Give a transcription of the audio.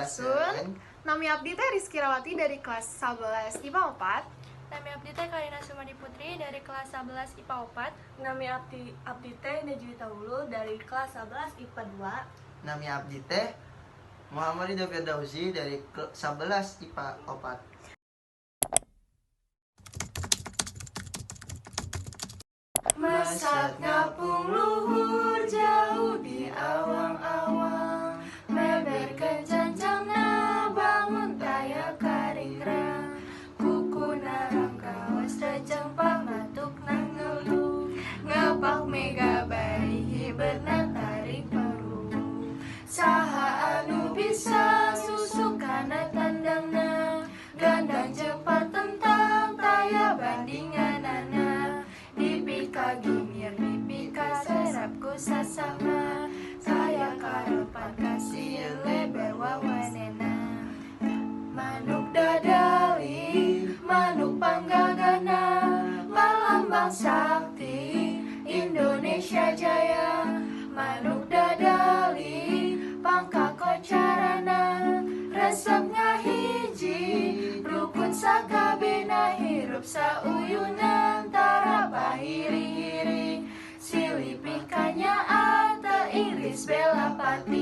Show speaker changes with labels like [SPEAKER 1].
[SPEAKER 1] Sun. Nami abdi teh Rizky Rawati dari kelas 11 IPA 4.
[SPEAKER 2] Nami abdi teh Karina Sumadi Putri dari kelas 11 IPA 4.
[SPEAKER 3] Nami abdi teh Najwi Taulu dari kelas 11 IPA 2.
[SPEAKER 4] Nami abdi teh Muhammad Ridho Firdausi dari 11 IPA 4.
[SPEAKER 3] Mesat ngapung luhur jauh di awang-awang, meber kencancangna bangun taya karingrang, kuku narang kawas rejeng pamatuk nang ngeluh, ngapak mega bari hiberna tarik peru, saha anu bisa susuk kana tandangna, gandang cepat tentang taya bandinganana. Dipika gimir, dipika serapku sasama, saya karepan kasih lebar wawanena. Manuk dadali, manuk panggagana, malambang sakti Indonesia Jaya. Manuk dadali, pangka kocarana, resep ngahiji, rukun sakabena hirup sauyunan tara bahiri-hiri, silih pikanya ata iris bela pati.